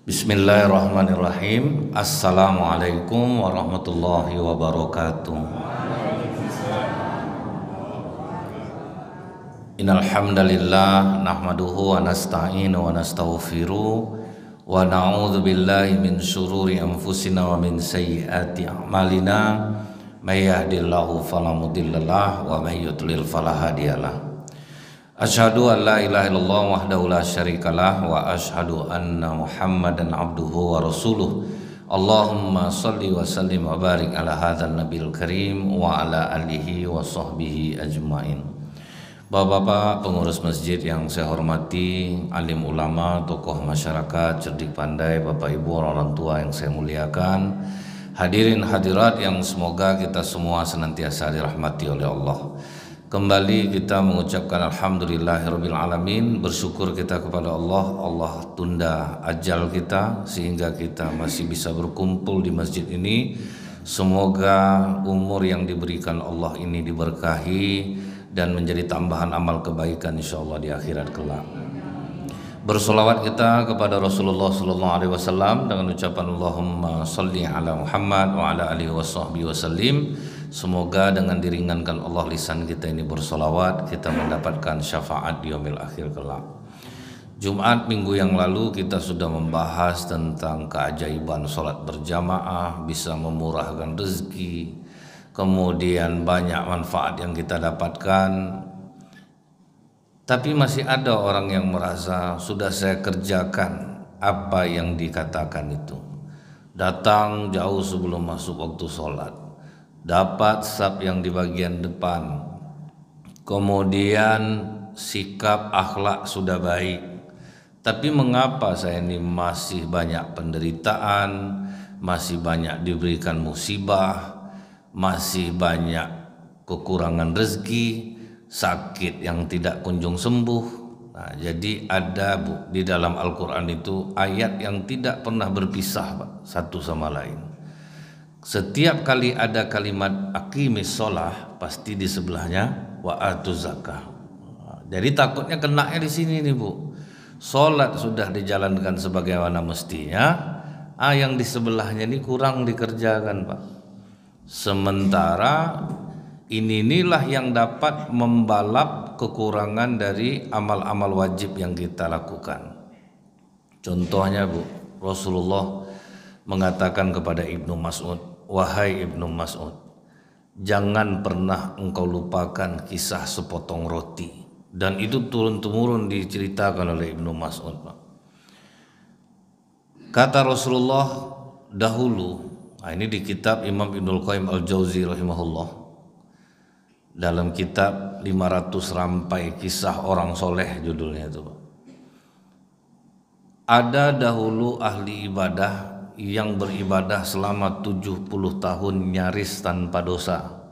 Bismillahirrahmanirrahim. Assalamualaikum warahmatullahi wabarakatuh. Innal hamdalillah nahmaduhu wa nasta'inu wa nastaghfiruh wa na'udzu billahi min syururi anfusina wa min sayyiati a'malina. May yahdihillahu fala mudhillalah wa may yudlil fala hadiyalah. Asyhadu an la ilaha illallah wahdahu la syarikalah wa asyhadu anna Muhammadan abduhu wa rasuluh. Allahumma shalli wa sallim wa barik ala hadzal nabiyil karim wa ala alihi wa sahbihi ajmain. Bapak-bapak pengurus masjid yang saya hormati, alim ulama, tokoh masyarakat, cerdik pandai, Bapak Ibu orang tua yang saya muliakan, hadirin hadirat yang semoga kita semua senantiasa dirahmati oleh Allah. Kembali kita mengucapkan alhamdulillahirabbil alamin, bersyukur kita kepada Allah. Allah tunda ajal kita sehingga kita masih bisa berkumpul di masjid ini. Semoga umur yang diberikan Allah ini diberkahi dan menjadi tambahan amal kebaikan insyaallah di akhirat kelak. Bersolawat kita kepada Rasulullah sallallahu alaihi wasallam dengan ucapan Allahumma shalli ala Muhammad wa ala alihi washabbihi wasallim. Semoga dengan diringankan Allah lisan kita ini bersolawat, kita mendapatkan syafaat di yaumil akhir kelak. Jumat minggu yang lalu kita sudah membahas tentang keajaiban sholat berjamaah, bisa memurahkan rezeki, kemudian banyak manfaat yang kita dapatkan. Tapi masih ada orang yang merasa sudah saya kerjakan apa yang dikatakan itu. Datang jauh sebelum masuk waktu sholat, dapat saf yang di bagian depan, kemudian sikap akhlak sudah baik, tapi mengapa saya ini masih banyak penderitaan, masih banyak diberikan musibah, masih banyak kekurangan rezeki, sakit yang tidak kunjung sembuh. Nah, jadi ada di dalam Al-Quran itu ayat yang tidak pernah berpisah satu sama lain. Setiap kali ada kalimat aqimis sholah, pasti di sebelahnya wa atuz zakah. Jadi takutnya kenanya di sini nih Bu. Sholat sudah dijalankan sebagaimana mestinya, yang di sebelahnya ini kurang dikerjakan Pak. Sementara inilah yang dapat membalap kekurangan dari amal-amal wajib yang kita lakukan. Contohnya Bu, Rasulullah mengatakan kepada Ibnu Mas'ud, wahai Ibnu Mas'ud, jangan pernah engkau lupakan kisah sepotong roti. Dan itu turun-temurun diceritakan oleh Ibnu Mas'ud. Kata Rasulullah dahulu, ini di kitab Imam Ibnul Qayyim Al-Jauzi rahimahullah, dalam kitab 500 rampai kisah orang soleh judulnya itu. Ada dahulu ahli ibadah yang beribadah selama 70 tahun nyaris tanpa dosa.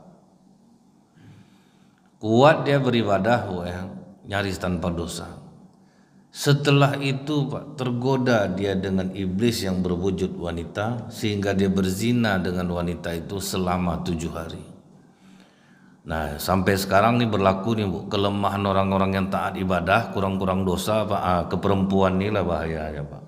Kuat dia beribadah nyaris tanpa dosa. Setelah itu Pak, tergoda dia dengan iblis yang berwujud wanita, sehingga dia berzina dengan wanita itu selama 7 hari. Nah, sampai sekarang nih berlaku nih Bu, kelemahan orang-orang yang taat ibadah, kurang-kurang dosa Pak, keperempuan inilah bahayanya Pak.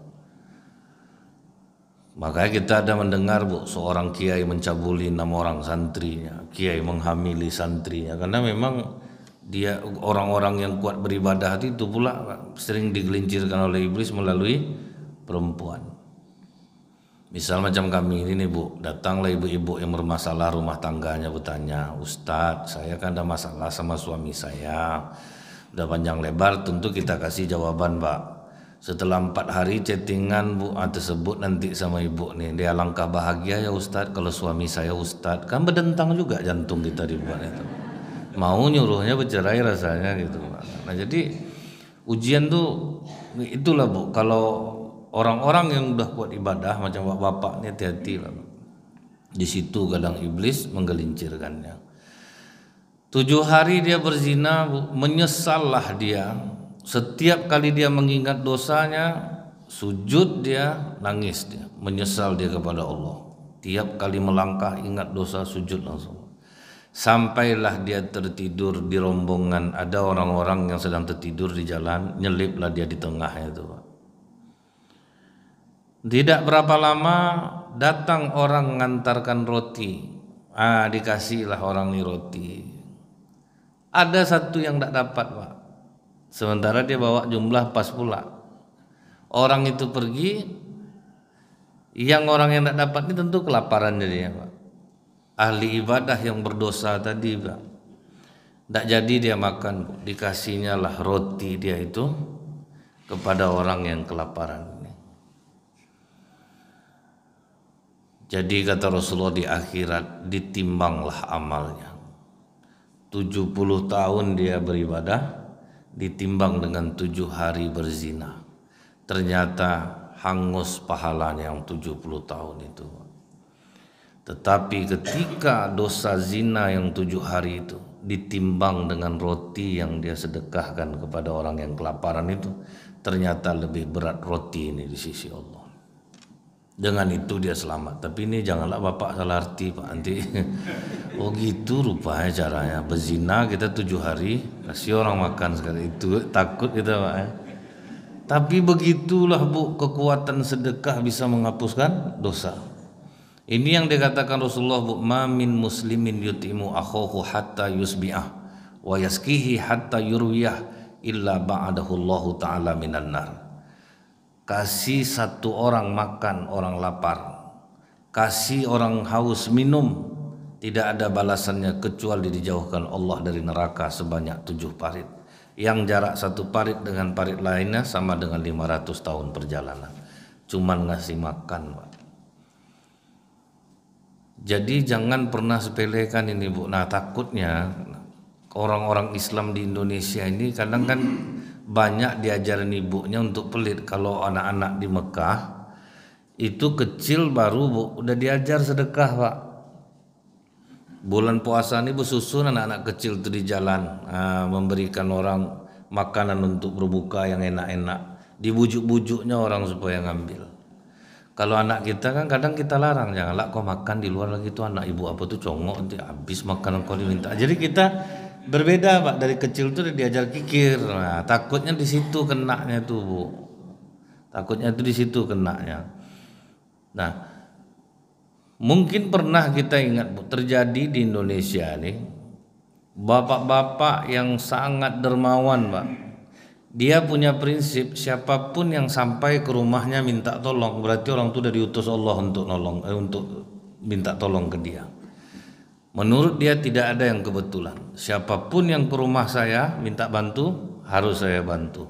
Makanya kita ada mendengar Bu, seorang kiai mencabuli 6 orang santrinya, kiai menghamili santrinya, karena memang dia orang-orang yang kuat beribadah itu pula Pak, sering digelincirkan oleh iblis melalui perempuan. Misal macam kami ini nih Bu, datanglah ibu-ibu yang bermasalah rumah tangganya bertanya, Ustadz saya kan ada masalah sama suami saya, udah panjang lebar, tentu kita kasih jawaban Pak. Setelah 4 hari chattingan Bu tersebut nanti sama ibu nih, dia langkah bahagia ya Ustadz kalau suami saya Ustadz, kan berdentang juga jantung kita dibuat itu, mau nyuruhnya bercerai rasanya gitu Pak. Nah jadi ujian tuh itulah Bu, kalau orang-orang yang udah kuat ibadah macam bapak ini hati-hati lah. Di situ kadang iblis menggelincirkannya. 7 hari dia berzina Bu, menyesallah dia. Setiap kali dia mengingat dosanya, sujud dia, nangis dia, menyesal dia kepada Allah. Tiap kali melangkah ingat dosa, sujud langsung. Sampailah dia tertidur di rombongan, ada orang-orang yang sedang tertidur di jalan, nyeliplah dia di tengahnya itu Pak. Tidak berapa lama datang orang mengantarkan roti. Dikasihlah orang ini roti. Ada satu yang tidak dapat, Pak. Sementara dia bawa jumlah pas pula. Orang itu pergi, yang orang yang tidak dapat ini tentu kelaparan jadinya, Pak. Ahli ibadah yang berdosa tadi, Pak. Tidak jadi dia makan, dikasihnya lah roti dia itu kepada orang yang kelaparan. Jadi kata Rasulullah, di akhirat ditimbanglah amalnya. 70 tahun dia beribadah ditimbang dengan 7 hari berzina. Ternyata hangus pahalanya yang 70 tahun itu. Tetapi ketika dosa zina yang 7 hari itu ditimbang dengan roti yang dia sedekahkan kepada orang yang kelaparan itu, ternyata lebih berat roti ini di sisi Allah. Dengan itu dia selamat. Tapi ini janganlah Bapak salah arti, Pak, nanti oh gitu rupanya caranya berzina kita 7 hari kasih orang makan sekali, itu takut kita, Pak, ya. Tapi begitulah, Bu, kekuatan sedekah bisa menghapuskan dosa. Ini yang dikatakan Rasulullah, Bu, ma min muslimin yutimu akhahu hatta yusbi'ah wa yaskihi hatta yurwiyah illa ba'adahu Allahu ta'ala minan nar. Kasih satu orang makan orang lapar, kasih orang haus minum, tidak ada balasannya kecuali dijauhkan Allah dari neraka sebanyak 7 parit. Yang jarak 1 parit dengan parit lainnya sama dengan 500 tahun perjalanan. Cuman ngasih makan, Pak. Jadi jangan pernah sepelekan ini, Bu. Nah, takutnya orang-orang Islam di Indonesia ini kadang kan banyak diajarin ibunya untuk pelit. Kalau anak-anak di Mekah itu kecil baru, Bu, udah diajar sedekah, Pak. Bulan puasa ini bersusun anak-anak kecil itu di jalan, memberikan orang makanan untuk berbuka yang enak-enak. Dibujuk-bujuknya orang supaya ngambil. Kalau anak kita kan kadang kita larang, janganlah kau makan di luar lagi, tuh anak ibu apa tuh congok nanti habis makanan kau diminta. Jadi kita berbeda, Pak, dari kecil tuh diajar kikir. Nah, takutnya di situ kenanya tuh, Bu. Takutnya tuh di situ kenanya. Nah, mungkin pernah kita ingat, Bu, terjadi di Indonesia nih bapak-bapak yang sangat dermawan, Pak. Dia punya prinsip siapapun yang sampai ke rumahnya minta tolong, berarti orang itu udah diutus Allah untuk nolong, untuk minta tolong ke dia. Menurut dia tidak ada yang kebetulan. Siapapun yang ke rumah saya minta bantu, harus saya bantu.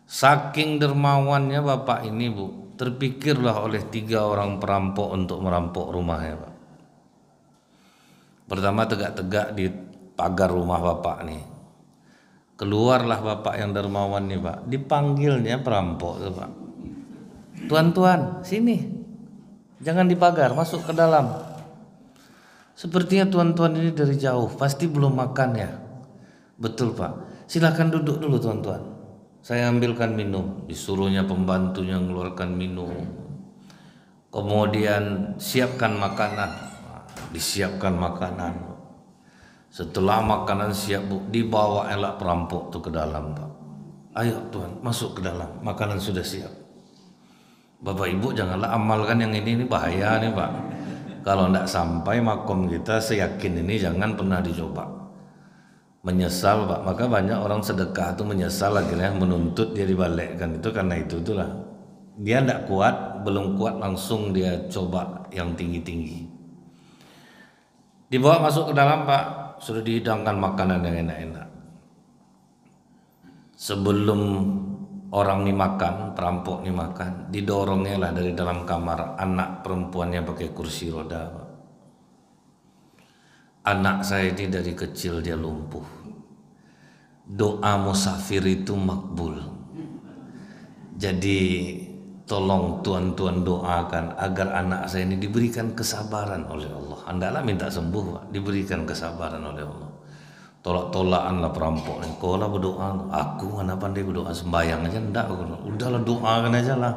Saking dermawannya bapak ini, Bu, terpikirlah oleh 3 orang perampok untuk merampok rumahnya, Pak. Pertama tegak-tegak di pagar rumah bapak nih. Keluarlah bapak yang dermawan nih, Pak. Dipanggilnya perampok tuh, Pak. Tuan-tuan, sini. Jangan di pagar, masuk ke dalam. Sepertinya tuan-tuan ini dari jauh, pasti belum makan ya. Betul, Pak. Silakan duduk dulu, tuan-tuan. Saya ambilkan minum. Disuruhnya pembantunya mengeluarkan minum. Kemudian siapkan makanan. Disiapkan makanan. Setelah makanan siap, Bu, dibawa elak perampok tuh ke dalam, Pak. Ayo tuan, masuk ke dalam, makanan sudah siap. Bapak Ibu janganlah amalkan yang ini bahaya nih, Pak. Kalau tidak sampai makom kita, seyakin ini jangan pernah dicoba. Menyesal, Pak. Maka banyak orang sedekah itu menyesal akhirnya menuntut dia dibalikkan. Itu karena itulah. Dia tidak kuat, belum kuat langsung dia coba yang tinggi-tinggi. Dibawa masuk ke dalam, Pak. Sudah dihidangkan makanan yang enak-enak. Sebelum orang ini makan, perampok ini makan, didorongnya lah dari dalam kamar anak perempuannya pakai kursi roda. Anak saya ini dari kecil dia lumpuh. Doa musafir itu makbul. Jadi tolong tuan-tuan doakan agar anak saya ini diberikan kesabaran oleh Allah. Andaklah minta sembuh, Pak, diberikan kesabaran oleh Allah. Tolak-tolakan lah perampok. Kau lah berdoa, aku mana pandai berdoa, sembayang aja enggak. Udahlah doakan aja lah.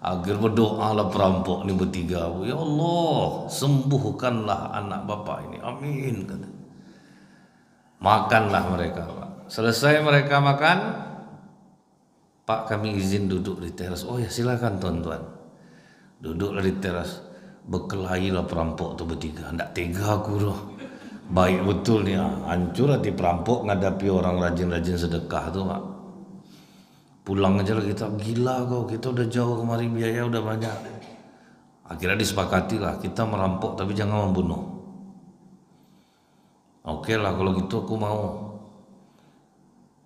Agar berdoa lah perampok ini bertiga. Ya Allah, sembuhkanlah anak bapak ini. Amin. Makanlah mereka, Pak. Selesai mereka makan, Pak kami izin duduk di teras. Oh ya silakan tuan-tuan. Duduklah di teras. Berkelahilah perampok tuh bertiga. Nggak tega aku loh. Baik betul nih, hancur hati perampok ngadapi orang rajin-rajin sedekah tuh Pak. Pulang aja lah kita, gila kau, kita udah jauh kemari, biaya udah banyak. Akhirnya disepakati lah, kita merampok tapi jangan membunuh. Oke lah kalau gitu aku mau.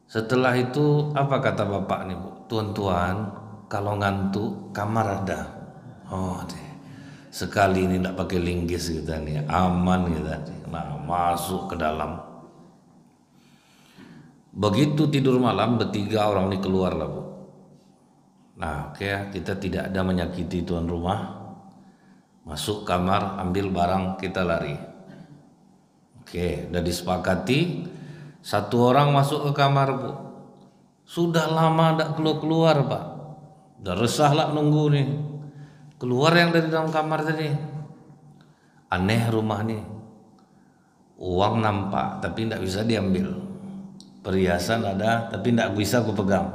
Setelah itu apa kata bapak nih Bu? Tuan-tuan kalau ngantuk kamar ada. Oh deh. Sekali ini tidak pakai linggis kita nih, aman kita nih. Nah masuk ke dalam. Begitu tidur malam bertiga orang ini keluar lah Bu. Nah oke, kita tidak ada menyakiti tuan rumah. Masuk kamar ambil barang kita lari. Oke udah disepakati. Satu orang masuk ke kamar Bu. Sudah lama tidak keluar Pak. Udah resah lah nunggu nih. Keluar yang dari dalam kamar tadi. Aneh rumah nih. Uang nampak tapi tidak bisa diambil. Perhiasan ada tapi tidak bisa aku pegang.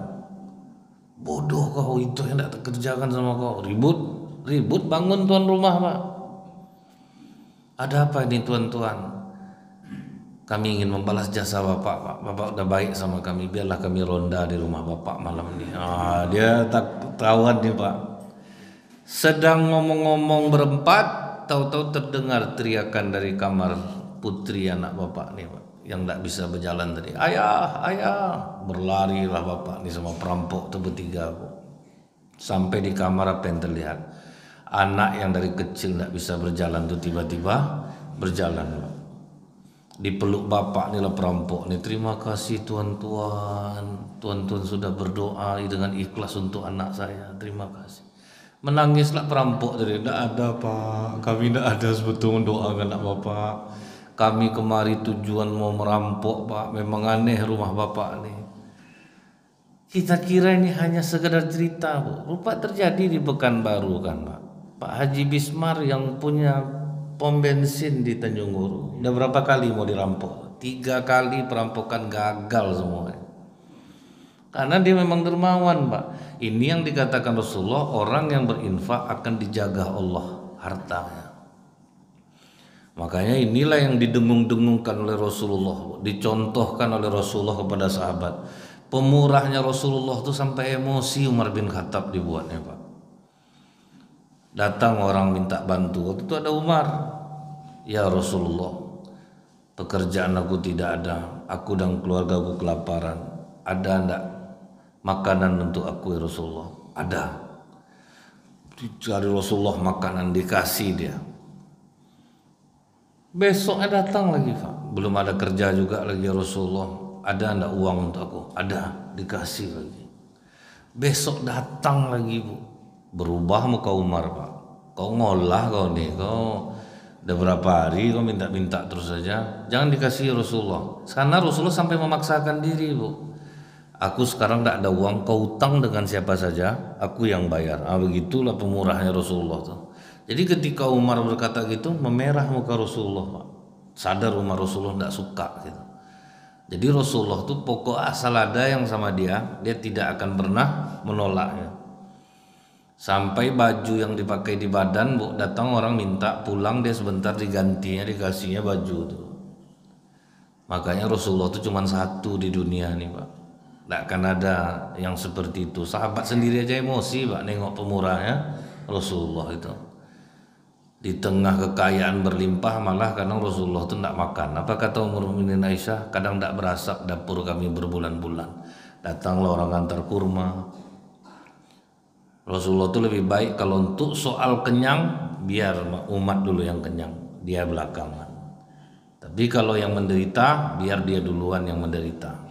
Bodoh kau, itu yang tidak kerjakan sama kau. Ribut bangun tuan rumah Pak. Ada apa ini tuan-tuan? Kami ingin membalas jasa bapak Pak. Bapak udah baik sama kami, biarlah kami ronda di rumah bapak malam ini. Dia tak tahuan nih Pak. Sedang ngomong-ngomong berempat, tahu-tahu terdengar teriakan dari kamar putri anak bapak nih Pak, yang tidak bisa berjalan tadi. Ayah, ayah, berlarilah bapak nih sama perampok tuh bertiga Bu. Sampai di kamar apa yang terlihat? Anak yang dari kecil tidak bisa berjalan tuh tiba-tiba berjalan Pak. Dipeluk bapak nih lah perampok nih. Terima kasih tuan-tuan, tuan-tuan sudah berdoa dengan ikhlas untuk anak saya, terima kasih. Menangislah perampok tadi. Tidak ada Pak, kami tidak ada sebetulnya mendoakan anak bapak. Kami kemari tujuan mau merampok Pak. Memang aneh rumah bapak nih. Kita kira ini hanya sekedar cerita Bu. Rupa terjadi di Pekanbaru kan Pak. Pak Haji Bismar yang punya pom bensin di Tanjung Uru udah berapa kali mau dirampok? 3 kali perampokan gagal semua. Karena dia memang dermawan Pak. Ini yang dikatakan Rasulullah, orang yang berinfak akan dijaga Allah hartanya. Makanya inilah yang didengung-dengungkan oleh Rasulullah, dicontohkan oleh Rasulullah kepada sahabat. Pemurahnya Rasulullah tuh sampai emosi Umar bin Khattab dibuatnya Pak. Datang orang minta bantu. Waktu itu ada Umar. Ya Rasulullah, pekerjaan aku tidak ada. Aku dan keluarga aku kelaparan. Ada enggak makanan untuk aku ya Rasulullah? Ada. Dicari Rasulullah makanan, dikasih dia. Besoknya datang lagi Pak. Belum ada kerja juga lagi ya Rasulullah. Ada enggak uang untuk aku? Ada, dikasih lagi. Besok datang lagi Bu. Berubah muka Umar Pak. Kau ngolah kau nih, kau udah berapa hari kau minta-minta terus saja. Jangan dikasih Rasulullah. Karena Rasulullah sampai memaksakan diri Bu. Aku sekarang tidak ada uang, kau utang dengan siapa saja, aku yang bayar. Begitulah pemurahnya Rasulullah tuh. Jadi ketika Umar berkata gitu, memerah muka Rasulullah Pak. Sadar Umar Rasulullah tidak suka gitu. Jadi Rasulullah tuh pokok asal ada yang sama dia tidak akan pernah menolaknya. Sampai baju yang dipakai di badan Bu, datang orang minta pulang, dia sebentar digantinya, dikasihnya baju tuh. Makanya Rasulullah itu cuma satu di dunia nih Pak. Tidak akan ada yang seperti itu. Sahabat sendiri aja emosi Pak nengok pemurahnya Rasulullah itu. Di tengah kekayaan berlimpah malah kadang Rasulullah itu tidak makan. Apa kata Ummul Mukminin Aisyah? Kadang tidak berasap dapur kami berbulan-bulan. Datanglah orang antar kurma. Rasulullah itu lebih baik kalau untuk soal kenyang, biar umat dulu yang kenyang, dia belakangan. Tapi kalau yang menderita, biar dia duluan yang menderita.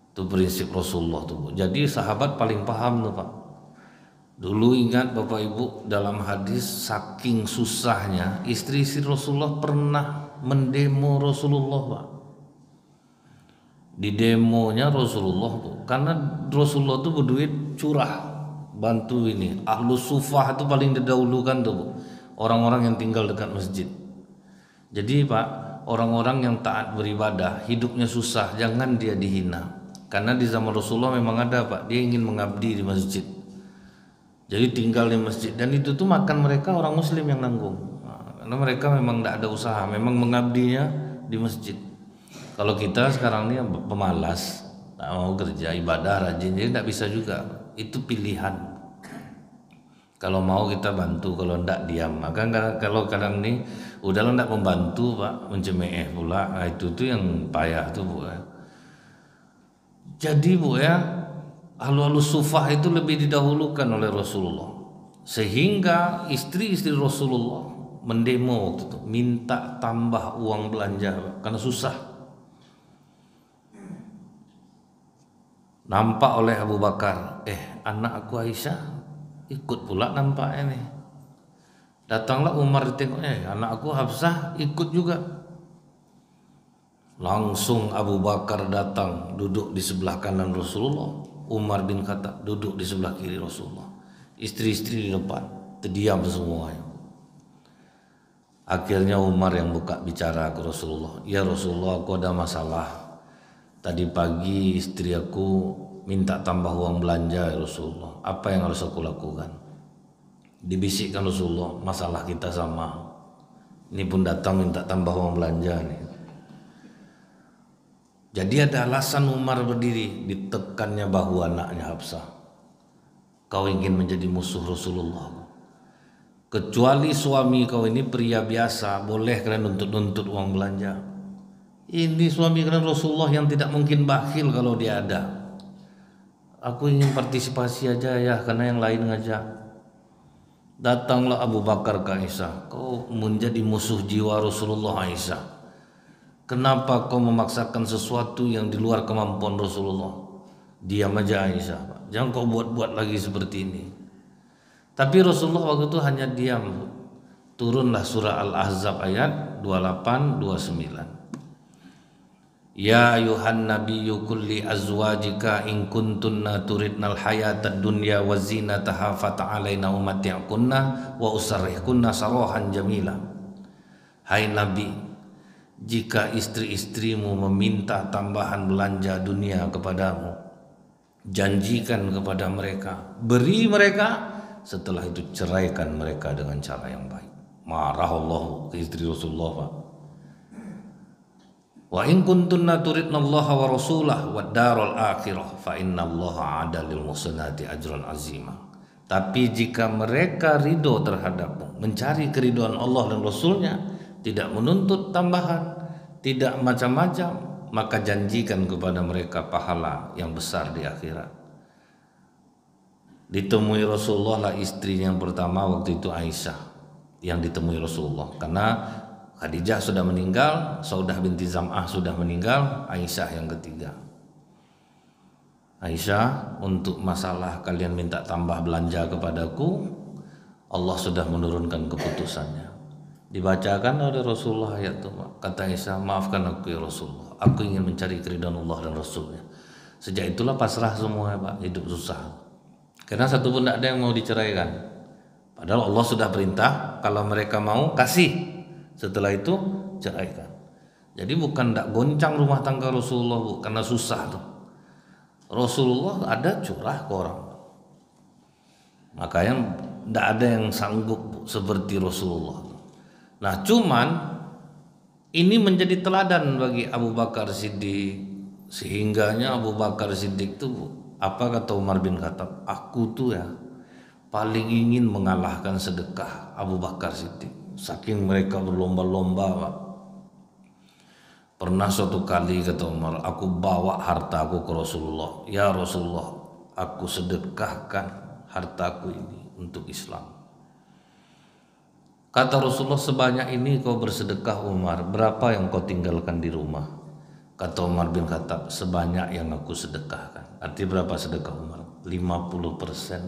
Itu prinsip Rasulullah tuh. Jadi sahabat paling paham tuh Pak. Dulu ingat Bapak Ibu, dalam hadis saking susahnya istri-istri Rasulullah pernah mendemo Rasulullah Pak. Di demonya Rasulullah tuh, karena Rasulullah tuh berduit curah. Bantu ini, Ahlus Sufah itu paling didahulukan tuh, orang-orang yang tinggal dekat masjid. Jadi Pak, orang-orang yang taat beribadah, hidupnya susah, jangan dia dihina. Karena di zaman Rasulullah memang ada Pak, dia ingin mengabdi di masjid. Jadi tinggal di masjid, dan itu tuh makan mereka orang muslim yang nanggung. Karena mereka memang tidak ada usaha, memang mengabdinya di masjid. Kalau kita sekarang ini pemalas, tak mau kerja ibadah rajin, jadi tidak bisa juga. Itu pilihan. Kalau mau kita bantu, kalau tidak diam. Maka kalau kadang ini udahlah tidak membantu Pak, mencemeh pula. Nah, itu tuh yang payah tuh Bu ya. Jadi Bu ya, ahlu sufah itu lebih didahulukan oleh Rasulullah, sehingga istri-istri Rasulullah mendemo waktu itu, minta tambah uang belanja Pak, karena susah. Nampak oleh Abu Bakar, anak aku Aisyah ikut pula nampaknya nih. Datanglah Umar ditengoknya, anak aku Hafsah ikut juga. Langsung Abu Bakar datang duduk di sebelah kanan Rasulullah, Umar bin Khattab duduk di sebelah kiri Rasulullah, istri-istri di depan, terdiam semuanya. Akhirnya Umar yang buka bicara ke Rasulullah, ya Rasulullah, aku ada masalah. Tadi pagi istri aku minta tambah uang belanja ya Rasulullah, apa yang harus aku lakukan? Dibisikkan Rasulullah, masalah kita sama, ini pun datang minta tambah uang belanja nih. Jadi ada alasan Umar berdiri, ditekannya bahu anaknya Hafsah. Kau ingin menjadi musuh Rasulullah. Kecuali suami kau ini pria biasa, boleh kalian nuntut uang belanja. Ini suami kalian Rasulullah yang tidak mungkin bakhil kalau dia ada. Aku ingin partisipasi aja ya, karena yang lain ngajak. Datanglah Abu Bakar ke Aisyah, kau menjadi musuh jiwa Rasulullah Aisyah. Kenapa kau memaksakan sesuatu yang di luar kemampuan Rasulullah? Diam aja Aisyah, Pak. Jangan kau buat-buat lagi seperti ini. Tapi Rasulullah waktu itu hanya diam. Turunlah surah Al-Ahzab ayat 28-29. Ya ayuhan nabiyyu kulli azwajika in kuntunna turidnal hayatad dunya wa zinataha fata'alaina umatti'kunna wa usarrihkunna sarahan jamila. Hai Nabi, jika istri-istrimu meminta tambahan belanja dunia kepadamu, janjikan kepada mereka, beri mereka, setelah itu ceraikan mereka dengan cara yang baik. Marah Allah ke istri Rasulullah Pak. Wa in kuntunna turidnallaha wa rasulahu wad daral akhirah fa innallaha 'ada lil muhsinati ajran azima. Tapi jika mereka ridho terhadapmu, mencari keridhaan Allah dan Rasulnya, tidak menuntut tambahan, tidak macam-macam, maka janjikan kepada mereka pahala yang besar di akhirat. Ditemui Rasulullah lah istrinya yang pertama waktu itu Aisyah yang ditemui Rasulullah, karena Khadijah sudah meninggal, Saudah binti Zam'ah sudah meninggal, Aisyah yang ketiga. Aisyah, untuk masalah kalian minta tambah belanja kepadaku, Allah sudah menurunkan keputusannya. Dibacakan oleh Rasulullah ayat itu, kata Aisyah, maafkan aku ya Rasulullah, aku ingin mencari keridhaan Allah dan Rasulnya. Sejak itulah pasrah semua Pak, hidup susah. Karena satu pun tidak ada yang mau diceraikan. Padahal Allah sudah perintah, kalau mereka mau kasih, setelah itu ceraikan. Jadi bukan tidak goncang rumah tangga Rasulullah Bu, karena susah tuh. Rasulullah ada curah ke orang. Makanya tidak ada yang sanggup Bu, seperti Rasulullah. Nah cuman ini menjadi teladan bagi Abu Bakar Siddiq, sehingganya Abu Bakar Siddiq itu apa kata Umar bin Khattab, aku tuh ya paling ingin mengalahkan sedekah Abu Bakar Siddiq, saking mereka berlomba-lomba Pak. Pernah suatu kali kata Umar, aku bawa hartaku ke Rasulullah, ya Rasulullah, aku sedekahkan hartaku ini untuk Islam. Kata Rasulullah, sebanyak ini kau bersedekah Umar, berapa yang kau tinggalkan di rumah? Kata Umar bin Khattab, sebanyak yang aku sedekahkan. Artinya berapa sedekah Umar? 50%.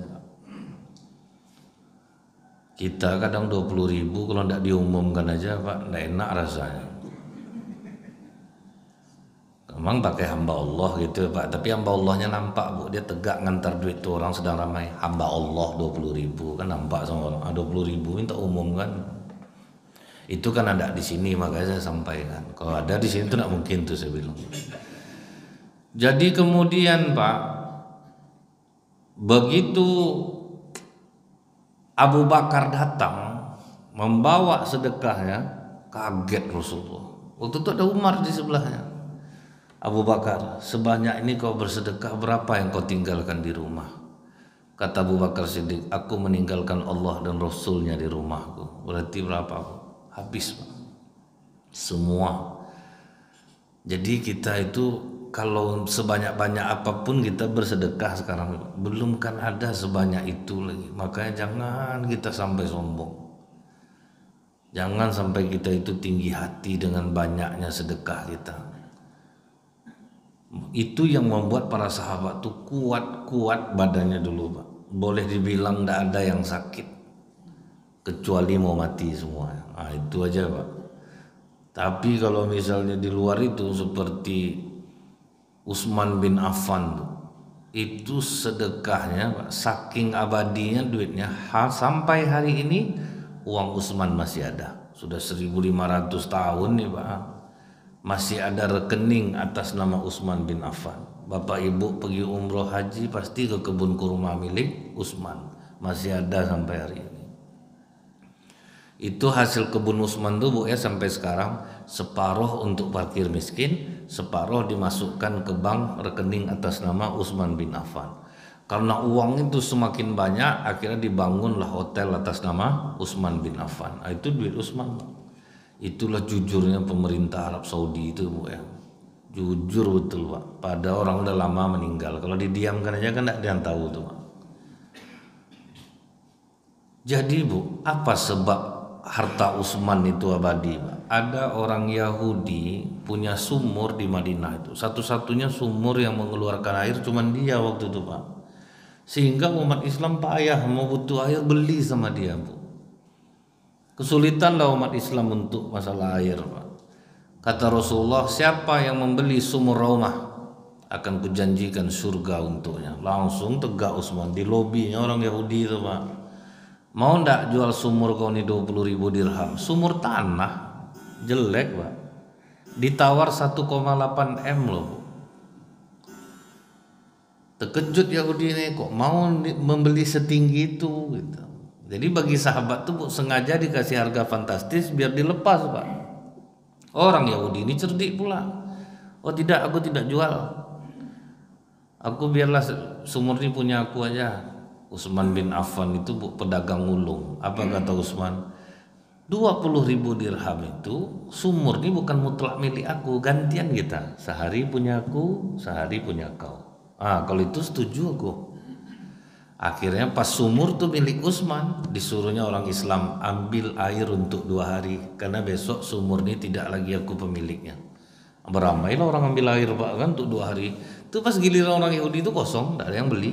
Kita kadang 20.000, kalau tidak diumumkan aja Pak, tidak enak rasanya. Memang pakai hamba Allah gitu Pak, tapi hamba Allahnya nampak Bu, dia tegak ngantar duit tuh orang sedang ramai, hamba Allah 20.000 kan nampak sama orang, 20.000 minta umum kan. Itu kan ada di sini, makanya saya sampaikan. Kalau ada di sini tuh tidak mungkin tuh saya bilang. Jadi kemudian Pak, begitu Abu Bakar datang membawa sedekahnya, kaget Rasulullah. Waktu itu ada Umar di sebelahnya. Abu Bakar, sebanyak ini kau bersedekah, berapa yang kau tinggalkan di rumah? Kata Abu Bakar Siddiq, aku meninggalkan Allah dan Rasulnya di rumahku. Berarti berapa? Habis Pak, semua. Jadi kita itu kalau sebanyak-banyak apapun kita bersedekah sekarang, belum kan ada sebanyak itu lagi. Makanya jangan kita sampai sombong. Jangan sampai kita itu tinggi hati dengan banyaknya sedekah kita. Itu yang membuat para sahabat tuh kuat badannya dulu Pak. Boleh dibilang tidak ada yang sakit kecuali mau mati semua. Nah, itu aja Pak. Tapi kalau misalnya di luar itu seperti Utsman bin Affan itu sedekahnya Pak, saking abadinya duitnya, sampai hari ini uang Utsman masih ada. Sudah 1.500 tahun nih Pak, masih ada rekening atas nama Utsman bin Affan. Bapak Ibu pergi umroh haji pasti ke kebun kurma milik Utsman, masih ada sampai hari ini. Itu hasil kebun Utsman tuh Bu ya, sampai sekarang separuh untuk parkir miskin, separuh dimasukkan ke bank rekening atas nama Utsman bin Affan. Karena uang itu semakin banyak, akhirnya dibangunlah hotel atas nama Utsman bin Affan. Nah, itu duit Utsman. Itulah jujurnya pemerintah Arab Saudi itu Bu ya. Jujur betul Pak. Pada orang udah lama meninggal, kalau didiamkan aja kan tidak ada yang tahu tuh Pak. Jadi Bu, apa sebab harta Utsman itu abadi Pak? Ada orang Yahudi punya sumur di Madinah itu, satu-satunya sumur yang mengeluarkan air cuman dia waktu itu Pak. Sehingga umat Islam payah mau butuh air beli sama dia Bu. Kesulitanlah umat Islam untuk masalah air Pak. Kata Rasulullah, siapa yang membeli sumur Raumah akan kujanjikan surga untuknya. Langsung tegak Utsman di lobinya orang Yahudi itu Pak. Mau ndak jual sumur kau ini 20.000 dirham? Sumur tanah jelek Pak, ditawar 1,8 M loh Bu. Terkejut Yahudi ini, kok mau membeli setinggi itu gitu. Jadi bagi sahabat tuh Bu, sengaja dikasih harga fantastis biar dilepas Pak. Orang Yahudi ini cerdik pula. Oh tidak, aku tidak jual. Aku biarlah sumur ini punya aku aja. Utsman bin Affan itu Bu, pedagang ulung. Apa kata Utsman? 20.000 dirham itu sumur ini bukan mutlak milik aku, gantian kita. Sehari punya aku, sehari punya kau. Kalau itu setuju aku. Akhirnya pas sumur tuh milik Utsman, disuruhnya orang Islam ambil air untuk 2 hari, karena besok sumur ini tidak lagi aku pemiliknya. Beramailah orang ambil air Pak kan untuk 2 hari. Itu pas giliran orang Yahudi itu kosong, tidak ada yang beli.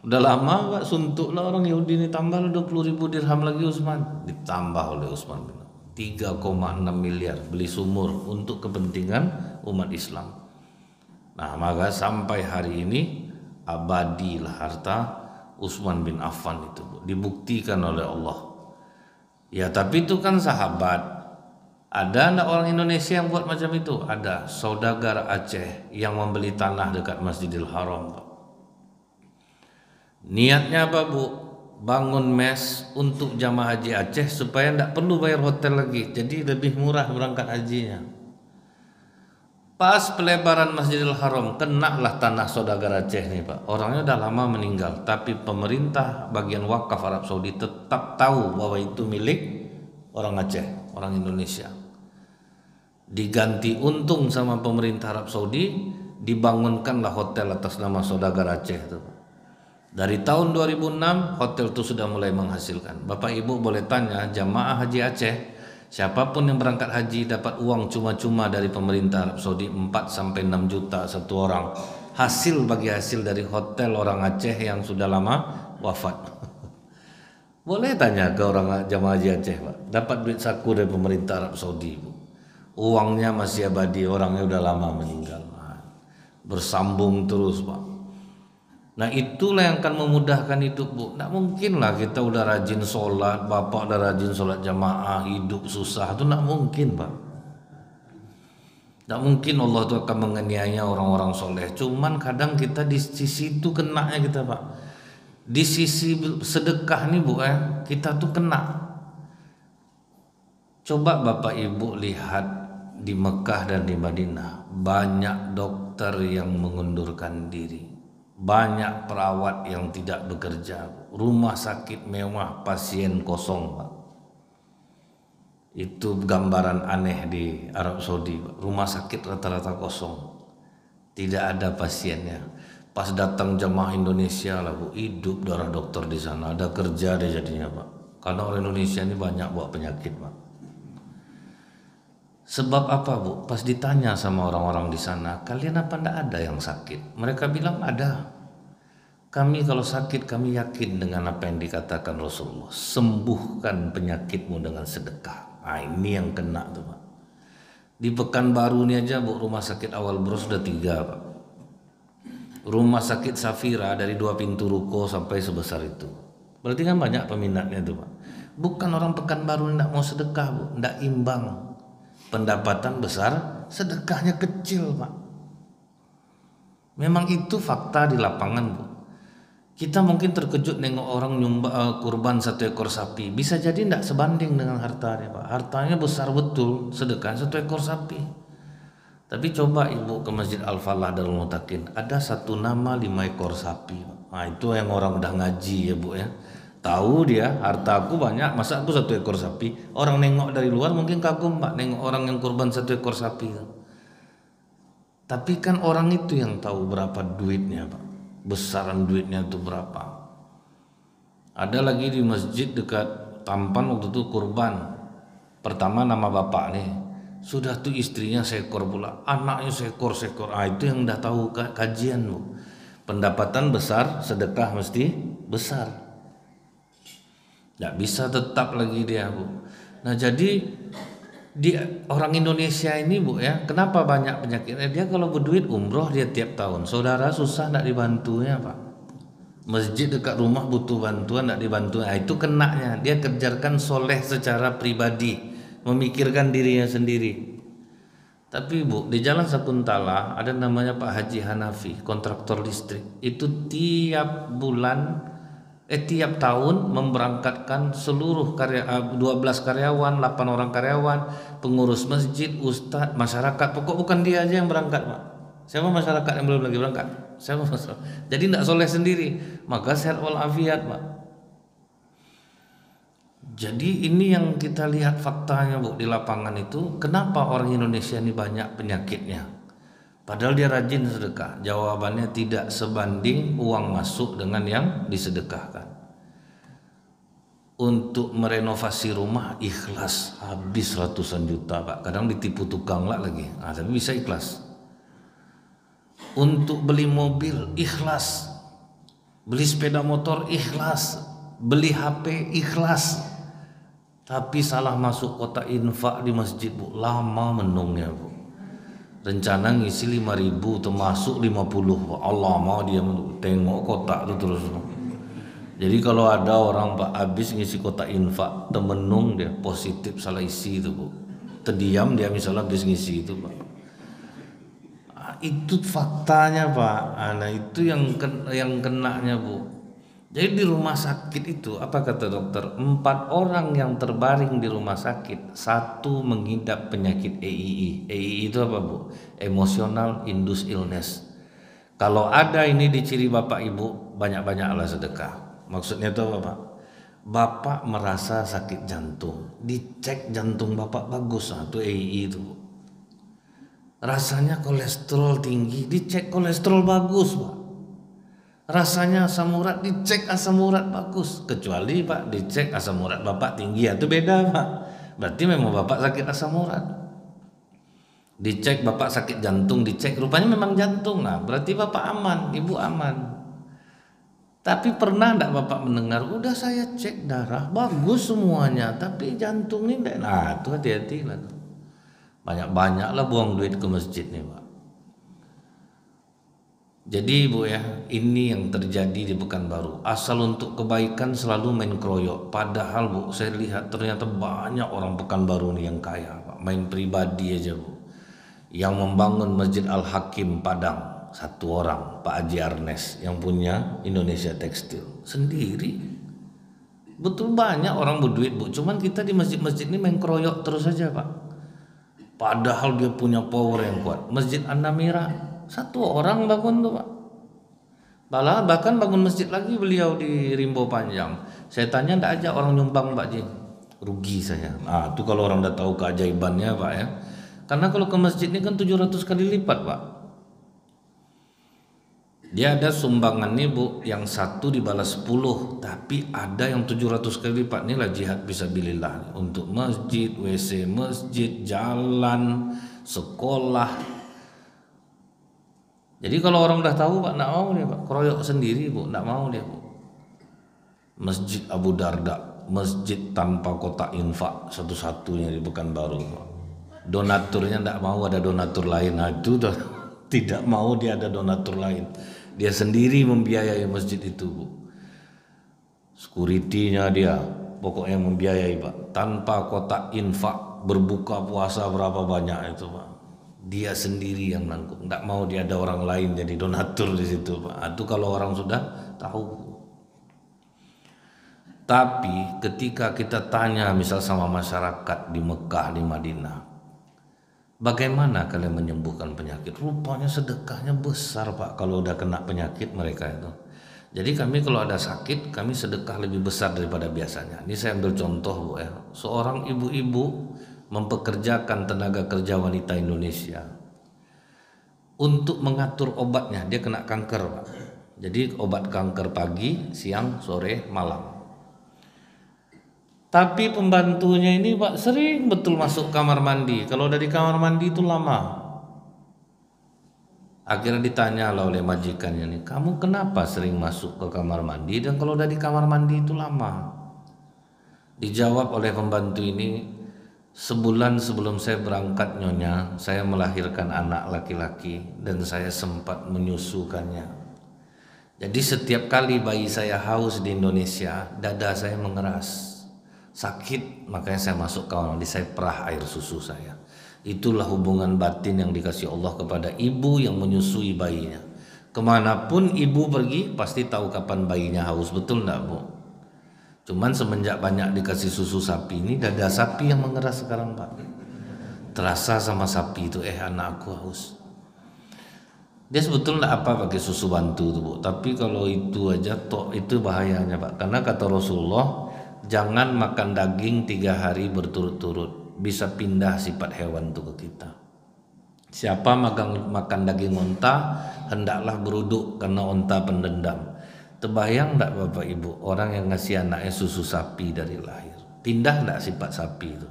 Udah lama Pak, suntuklah orang Yahudi ini, tambah 20.000 dirham lagi Utsman. Ditambah oleh Utsman bin Affan 3,6 miliar beli sumur untuk kepentingan umat Islam. Nah maka sampai hari ini abadilah harta Utsman bin Affan itu Bu. Dibuktikan oleh Allah. Ya tapi itu kan sahabat. Ada enggak orang Indonesia yang buat macam itu? Ada. Saudagar Aceh yang membeli tanah dekat Masjidil Haram Pak. Niatnya apa Bu? Bangun mes untuk jamaah haji Aceh supaya tidak perlu bayar hotel lagi, jadi lebih murah berangkat hajinya. Pas pelebaran Masjidil Haram, kenalah tanah saudagar Aceh nih Pak. Orangnya udah lama meninggal, tapi pemerintah bagian wakaf Arab Saudi tetap tahu bahwa itu milik orang Aceh, orang Indonesia. Diganti untung sama pemerintah Arab Saudi, dibangunkanlah hotel atas nama saudagar Aceh itu. Dari tahun 2006 hotel itu sudah mulai menghasilkan. Bapak Ibu boleh tanya jamaah haji Aceh, siapapun yang berangkat haji dapat uang cuma-cuma dari pemerintah Arab Saudi 4-6 juta satu orang. Hasil bagi hasil dari hotel orang Aceh yang sudah lama wafat. Boleh tanya ke orang jamaah haji Aceh Pak, dapat duit saku dari pemerintah Arab Saudi Bu. Uangnya masih abadi, orangnya udah lama meninggal. Bersambung terus Pak. Nah itulah yang akan memudahkan hidup Bu. Tidak mungkin lah kita udah rajin sholat, bapak udah rajin sholat jamaah, hidup susah, itu tidak mungkin Pak. Tidak mungkin Allah itu akan menganiaya orang-orang soleh. Cuman kadang kita di sisi itu kenanya kita Pak. Di sisi sedekah nih Bu ya, kita tuh kena. Coba Bapak Ibu lihat di Mekah dan di Madinah, banyak dokter yang mengundurkan diri, banyak perawat yang tidak bekerja, rumah sakit mewah pasien kosong Pak. Itu gambaran aneh di Arab Saudi, rumah sakit rata-rata kosong, tidak ada pasiennya. Pas datang jemaah Indonesia lah Bu, hidup darah dokter di sana, ada kerja deh jadinya Pak. Karena orang Indonesia ini banyak bawa penyakit Pak. Sebab apa Bu? Pas ditanya sama orang-orang di sana, kalian apa ndak ada yang sakit? Mereka bilang ada. Kami kalau sakit kami yakin dengan apa yang dikatakan Rasulullah, sembuhkan penyakitmu dengan sedekah. Nah ini yang kena tuh Pak. Di Pekanbaru ini aja Bu, rumah sakit awal bros sudah 3 Pak. Rumah sakit Safira dari 2 pintu ruko sampai sebesar itu. Berarti kan banyak peminatnya tuh Pak. Bukan orang Pekanbaru yang tidak mau sedekah Bu, tidak imbang. Pendapatan besar, sedekahnya kecil Pak. Memang itu fakta di lapangan Bu. Kita mungkin terkejut nengok orang kurban 1 ekor sapi, bisa jadi tidak sebanding dengan hartanya Pak. Hartanya besar betul, sedekah 1 ekor sapi. Tapi coba Ibu ke Masjid Al-Falah Darul Mutakin, ada 1 nama 5 ekor sapi. Nah itu yang orang udah ngaji ya Bu ya. Tahu dia hartaku banyak, masa aku 1 ekor sapi. Orang nengok dari luar mungkin kagum Pak, nengok orang yang kurban 1 ekor sapi. Tapi kan orang itu yang tahu berapa duitnya Pak, besaran duitnya itu berapa. Ada lagi di masjid dekat Tampan waktu itu kurban. Pertama nama bapak nih, sudah tuh istrinya seekor pula, anaknya seekor-sekor. Ah itu yang udah tahu kajian Bu. Pendapatan besar, sedekah mesti besar. Nggak bisa tetap lagi dia Bu. Nah jadi di orang Indonesia ini Bu ya, kenapa banyak penyakitnya? Dia kalau berduit umroh dia tiap tahun. Saudara susah nggak dibantunya Pak. Masjid dekat rumah butuh bantuan nggak dibantu. Nah, itu kenanya. Dia kerjakan soleh secara pribadi, memikirkan dirinya sendiri. Tapi Bu, di Jalan Sakuntala ada namanya Pak Haji Hanafi, kontraktor listrik. Itu tiap tahun memberangkatkan seluruh 12 karyawan, 8 orang karyawan, pengurus masjid, ustadz, masyarakat. Pokok bukan dia aja yang berangkat Pak. Siapa masyarakat yang belum lagi berangkat? Siapa masyarakat? Jadi tidak soleh sendiri, maka sehat walafiat Pak. Jadi ini yang kita lihat faktanya Bu di lapangan itu. Kenapa orang Indonesia ini banyak penyakitnya? Padahal dia rajin sedekah. Jawabannya tidak sebanding uang masuk dengan yang disedekahkan. Untuk merenovasi rumah ikhlas, habis ratusan juta Pak. Kadang ditipu tukang lagi. Nah, tapi bisa ikhlas. Untuk beli mobil ikhlas, beli sepeda motor ikhlas, beli HP ikhlas. Tapi salah masuk kotak infak di masjid Bu, lama menungnya Bu. Rencana ngisi 5.000 termasuk 50. Allah mau dia tengok kotak itu terus. Jadi kalau ada orang Pak habis ngisi kotak infak, temenung dia positif salah isi itu Bu. Terdiam dia misalnya habis ngisi itu Pak. Nah, itu faktanya Pak. Nah itu yang kenanya Bu. Jadi di rumah sakit itu apa kata dokter? 4 orang yang terbaring di rumah sakit, 1 mengidap penyakit EII. EII itu apa Bu? Emotional Induced Illness. Kalau ada ini di ciri Bapak Ibu, banyak-banyaklah sedekah. Maksudnya itu apa Pak? Bapak merasa sakit jantung, dicek jantung Bapak bagus, nah itu EII itu Bu. Rasanya kolesterol tinggi, dicek kolesterol bagus Pak. Rasanya asam urat, dicek asam urat bagus. Kecuali Pak dicek asam urat Bapak tinggi, itu beda Pak. Berarti memang Bapak sakit asam urat. Dicek Bapak sakit jantung, dicek rupanya memang jantung. Nah berarti Bapak aman, Ibu aman. Tapi pernah enggak Bapak mendengar, udah saya cek darah bagus semuanya, tapi jantung ini enggak. Nah itu hati-hati lah. Banyak-banyaklah buang duit ke masjid nih Pak. Jadi Bu ya, ini yang terjadi di Pekanbaru. Asal untuk kebaikan selalu main kroyok. Padahal Bu, saya lihat ternyata banyak orang Pekanbaru nih yang kaya Pak. Main pribadi aja Bu. Yang membangun Masjid Al-Hakim Padang satu orang, Pak Haji Arnes, yang punya Indonesia Tekstil sendiri. Betul banyak orang berduit Bu, cuman kita di masjid-masjid ini main keroyok terus saja Pak. Padahal dia punya power yang kuat. Masjid An-Namira satu orang bangun tuh Pak. Bahkan bangun masjid lagi beliau di Rimbo Panjang. Saya tanya ndak aja orang nyumbang Pak Ji, rugi saya. Nah itu kalau orang udah tahu keajaibannya Pak ya. Karena kalau ke masjid ini kan 700 kali lipat Pak. Dia ada sumbangan nih Bu, yang satu dibalas 10, tapi ada yang 700 kali lipat. Inilah jihad fisabilillah untuk masjid, WC masjid, jalan, sekolah. Jadi kalau orang udah tahu Pak, nggak mau dia Pak, keroyok sendiri Bu, nggak mau dia Bu. Masjid Abu Darda, masjid tanpa kotak infak satu-satunya di Pekanbaru Pak. Donaturnya tidak mau ada donatur lain. Nah itu tidak mau dia ada donatur lain. Dia sendiri membiayai masjid itu Bu. Security-nya dia pokoknya membiayai Pak. Tanpa kotak infak, berbuka puasa berapa banyak itu Pak. Dia sendiri yang nanggung. Tidak mau dia ada orang lain jadi donatur di situ Pak. Itu kalau orang sudah tahu. Tapi ketika kita tanya misal sama masyarakat di Mekah, di Madinah, bagaimana kalian menyembuhkan penyakit? Rupanya sedekahnya besar Pak kalau udah kena penyakit mereka itu. Jadi kami kalau ada sakit, kami sedekah lebih besar daripada biasanya. Ini saya ambil contoh Bu ya. Seorang ibu-ibu mempekerjakan tenaga kerja wanita Indonesia untuk mengatur obatnya. Dia kena kanker Pak. Jadi obat kanker pagi, siang, sore, malam. Tapi pembantunya ini Pak sering betul masuk kamar mandi. Kalau dari kamar mandi itu lama. Akhirnya ditanya lah oleh majikannya nih, kamu kenapa sering masuk ke kamar mandi dan kalau dari kamar mandi itu lama? Dijawab oleh pembantu ini, sebulan sebelum saya berangkat Nyonya, saya melahirkan anak laki-laki dan saya sempat menyusukannya. Jadi setiap kali bayi saya haus di Indonesia, dada saya mengeras. Sakit, makanya saya masuk kamar mandi, saya perah air susu saya. Itulah hubungan batin yang dikasih Allah kepada ibu yang menyusui bayinya. Kemanapun ibu pergi pasti tahu kapan bayinya haus, betul enggak Bu? Cuman semenjak banyak dikasih susu sapi ini, dada sapi yang mengeras sekarang Pak. Terasa sama sapi itu, anak aku haus. Dia sebetulnya apa pakai susu bantu tuh Bu. Tapi kalau itu aja itu bahayanya Pak. Karena kata Rasulullah, jangan makan daging 3 hari berturut-turut, bisa pindah sifat hewan itu ke kita. Siapa makan daging onta, hendaklah beruduk karena onta pendendam. Terbayang enggak Bapak Ibu, orang yang ngasih anaknya susu sapi dari lahir, pindah enggak sifat sapi itu?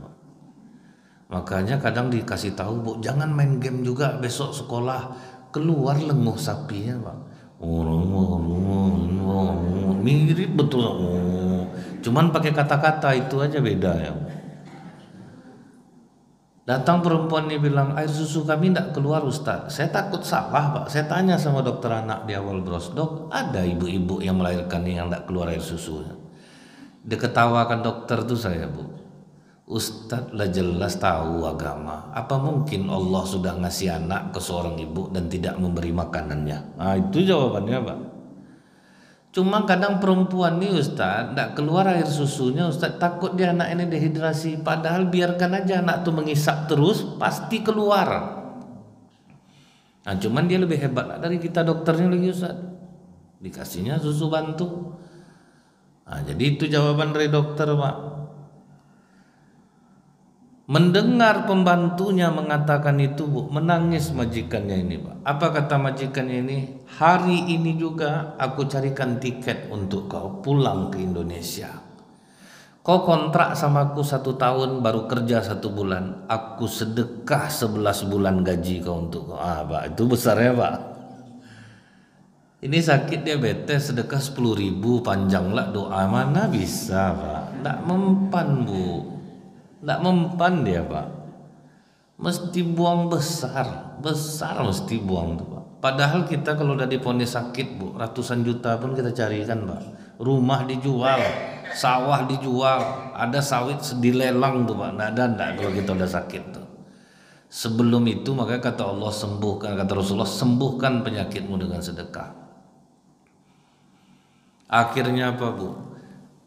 Makanya kadang dikasih tahu Bu, jangan main game juga besok sekolah, keluar lenguh sapinya Pak. Mirip betul. Cuman pakai kata-kata itu aja beda ya. Datang perempuan ini bilang, air susu kami tidak keluar Ustaz. Saya takut salah Pak. Saya tanya sama dokter anak di awal bros, dok ada ibu-ibu yang melahirkan yang tidak keluar air susu. Diketawakan dokter tuh saya Bu. Ustaz lah jelas tahu agama. Apa mungkin Allah sudah ngasih anak ke seorang ibu dan tidak memberi makanannya? Nah itu jawabannya Pak. Cuma kadang perempuan nih Ustaz tidak keluar air susunya Ustaz, takut dia anak ini dehidrasi. Padahal biarkan aja anak tuh mengisap terus pasti keluar. Nah cuman dia lebih hebat dari kita dokternya lagi Ustaz, dikasihnya susu bantu. Nah jadi itu jawaban dari dokter Pak. Mendengar pembantunya mengatakan itu Bu, menangis majikannya ini Pak. Apa kata majikannya ini? Hari ini juga aku carikan tiket untuk kau pulang ke Indonesia. Kau kontrak sama aku 1 tahun, baru kerja 1 bulan. Aku sedekah 11 bulan gaji kau untuk kau. Pak, itu besar ya Pak. Ini sakit diabetes, sedekah 10.000, panjanglah doa, mana bisa Pak. Tidak mempan Bu. Tidak mempan dia Pak. Mesti buang besar mesti buang tuh Pak. Padahal kita kalau udah diponis sakit Bu, ratusan juta pun kita carikan Pak. Rumah dijual, sawah dijual, ada sawit dilelang tuh Pak. Nggak ada kalau kita udah sakit tuh. Sebelum itu maka kata Allah sembuhkan, kata Rasulullah sembuhkan penyakitmu dengan sedekah. Akhirnya apa Bu?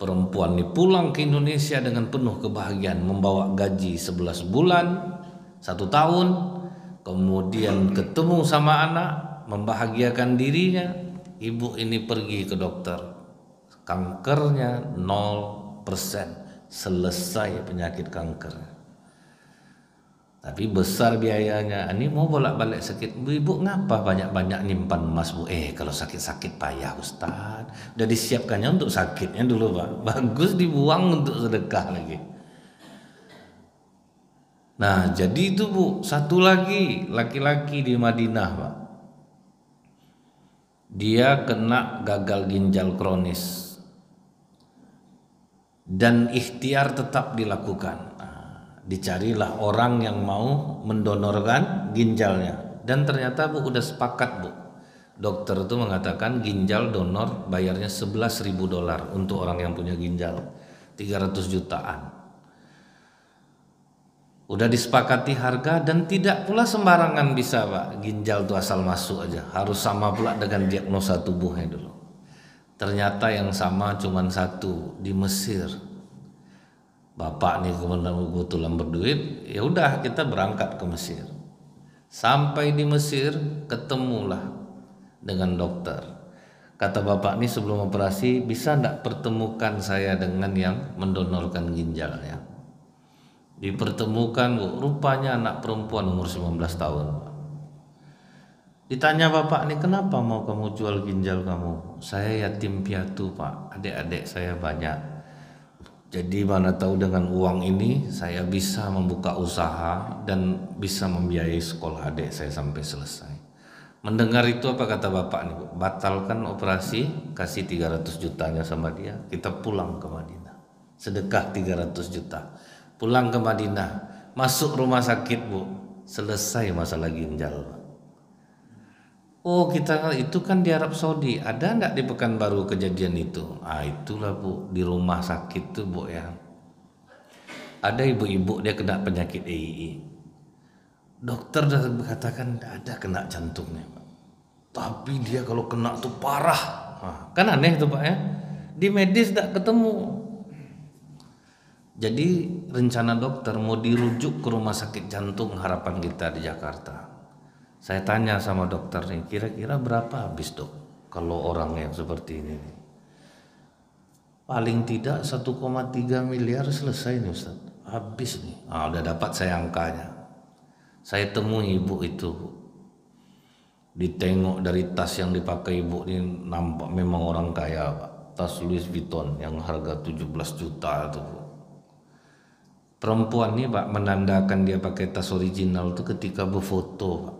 Perempuan ini pulang ke Indonesia dengan penuh kebahagiaan, membawa gaji 11 bulan, 1 tahun, kemudian ketemu sama anak, membahagiakan dirinya. Ibu ini pergi ke dokter, kankernya 0%, selesai penyakit kanker. Tapi besar biayanya. Ini mau bolak-balik sakit. Ibu ngapa banyak-banyak nyimpan emas Bu? Kalau sakit-sakit payah Ustaz. Udah disiapkannya untuk sakitnya dulu Pak. Bagus dibuang untuk sedekah lagi. Nah jadi itu Bu. Satu lagi laki-laki di Madinah Pak. Dia kena gagal ginjal kronis. Dan ikhtiar tetap dilakukan. Dicarilah orang yang mau mendonorkan ginjalnya, dan ternyata Bu udah sepakat Bu. Dokter itu mengatakan ginjal donor bayarnya $11.000 untuk orang yang punya ginjal 300 jutaan. Udah disepakati harga, dan tidak pula sembarangan bisa Pak ginjal itu asal masuk aja, harus sama pula dengan diagnosa tubuhnya dulu. Ternyata yang sama cuman satu di Mesir. Bapak nih kebetulan berduit, ya udah kita berangkat ke Mesir. Sampai di Mesir ketemulah dengan dokter. Kata bapak nih sebelum operasi, bisa enggak pertemukan saya dengan yang mendonorkan ginjalnya. Dipertemukan Bu, rupanya anak perempuan umur 19 tahun. Ditanya bapak nih, kenapa mau kamu jual ginjal kamu? Saya yatim piatu Pak, adik-adik saya banyak. Jadi mana tahu dengan uang ini saya bisa membuka usaha dan bisa membiayai sekolah adik saya sampai selesai. Mendengar itu apa kata bapak nih? Batalkan operasi, kasih 300 jutanya sama dia, kita pulang ke Madinah. Sedekah 300 juta. Pulang ke Madinah, masuk rumah sakit Bu, selesai masalah ginjal. Oh kita itu kan di Arab Saudi, ada enggak di Pekanbaru kejadian itu? Itulah Bu, di rumah sakit tuh Bu ya. Ada ibu-ibu dia kena penyakit AII. Dokter dah katakan ada kena jantungnya Pak. Tapi dia kalau kena tuh parah. Kan aneh tuh Pak ya. Di medis enggak ketemu. Jadi rencana dokter mau dirujuk ke rumah sakit jantung Harapan Kita di Jakarta. Saya tanya sama dokter nih, kira-kira berapa habis Dok kalau orang yang seperti ini? Paling tidak 1,3 miliar selesai nih Ustaz. Habis nih. Udah dapat saya angkanya. Saya temui ibu itu. Ditengok dari tas yang dipakai ibu ini nampak memang orang kaya Pak. Tas Louis Vuitton yang harga 17 juta itu. Perempuan ini Pak menandakan dia pakai tas original itu ketika berfoto Pak.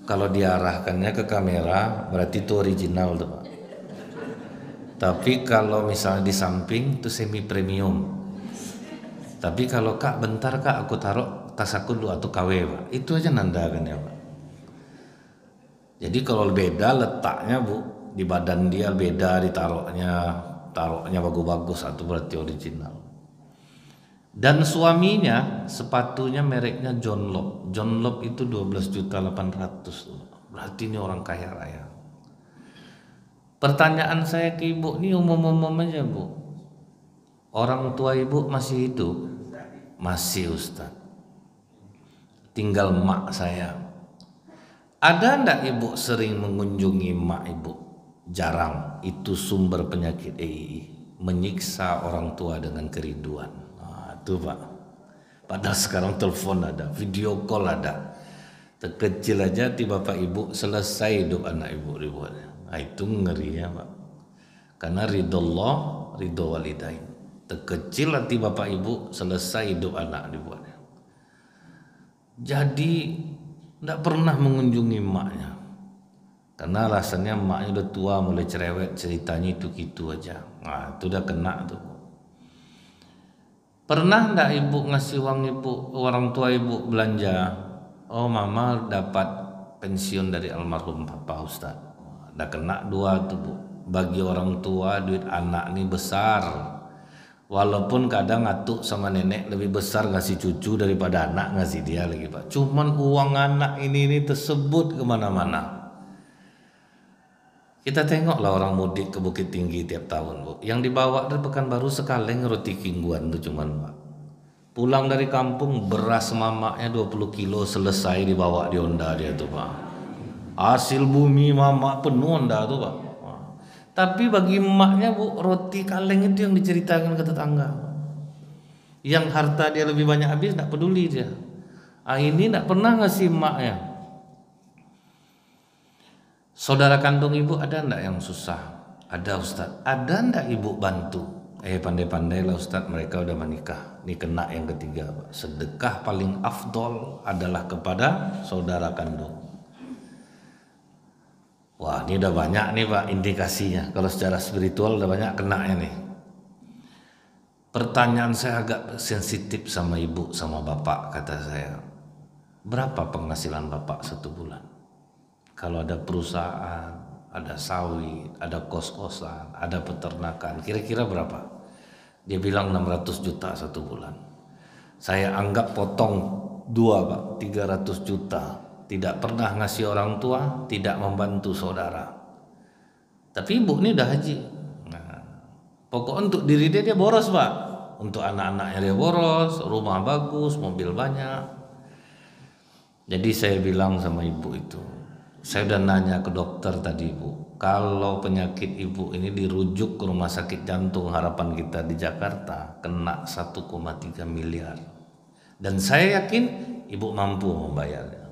Kalau diarahkannya ke kamera berarti itu original tuh Pak. Tapi kalau misalnya di samping itu semi premium. Tapi kalau Kak bentar Kak aku taruh tas aku dulu atau KW Pak. Itu aja nandakan ya Pak. Jadi kalau beda letaknya Bu, di badan dia beda taruhnya bagus-bagus, itu berarti original. Dan suaminya sepatunya mereknya John Lobb. John Lobb itu 12.800.000. Berarti ini orang kaya raya. Pertanyaan saya ke ibu ini umum-umum aja Bu. Orang tua ibu masih hidup? Masih Ustaz. Tinggal mak saya. Ada enggak ibu sering mengunjungi mak ibu? Jarang. Itu sumber penyakit AII. Menyiksa orang tua dengan kerinduan. Tuh Pak, padahal sekarang telepon ada, video call ada. Terkecil aja hati bapak ibu selesai hidup anak ibu ribuannya. Itu ngeri ya Pak. Karena ridho Allah, ridho walidain. Terkecil hati bapak ibu selesai hidup anak ribuannya. Jadi tidak pernah mengunjungi emaknya. Karena alasannya emaknya udah tua, mulai cerewet, ceritanya itu gitu aja. Itu udah kena tuh. Pernah enggak ibu ngasih uang ibu, orang tua ibu belanja? Oh mama dapat pensiun dari almarhum papa Ustaz. Udah kena 2 tuh Bu. Bagi orang tua duit anak ini besar. Walaupun kadang atuk sama nenek lebih besar ngasih cucu daripada anak ngasih dia lagi Pak. Cuman uang anak ini tersebut kemana-mana. Kita tengoklah orang mudik ke Bukit Tinggi tiap tahun Bu. Yang dibawa dari Pekanbaru sekaleng roti kingguan tuh cuman Pak. Pulang dari kampung beras mamaknya 20 kilo selesai dibawa di Honda dia tuh Pak. Hasil bumi mamak penuh Honda tuh Pak. Tapi bagi emaknya Bu, roti kaleng itu yang diceritakan ke tetangga. Yang harta dia lebih banyak habis tidak peduli dia. Ini tidak pernah ngasih emaknya. Saudara kandung ibu ada ndak yang susah? Ada Ustaz. Ada ndak ibu bantu? Pandai-pandai lah Ustaz, mereka udah menikah. Ini kena yang ketiga Pak. Sedekah paling afdol adalah kepada saudara kandung. Wah, ini udah banyak nih Pak indikasinya. Kalau secara spiritual udah banyak kenanya nih. Pertanyaan saya agak sensitif sama ibu sama bapak, kata saya. Berapa penghasilan bapak satu bulan? Kalau ada perusahaan, ada sawit, ada kos-kosan, ada peternakan, kira-kira berapa? Dia bilang 600 juta satu bulan. Saya anggap potong 2 Pak, 300 juta. Tidak pernah ngasih orang tua, tidak membantu saudara. Tapi ibu ini udah haji. Nah, pokok untuk diri dia boros Pak. Untuk anak-anaknya dia boros, rumah bagus, mobil banyak. Jadi saya bilang sama ibu itu, saya udah nanya ke dokter tadi Bu, kalau penyakit ibu ini dirujuk ke rumah sakit jantung harapan kita di Jakarta, kena 1,3 miliar. Dan saya yakin ibu mampu membayarnya.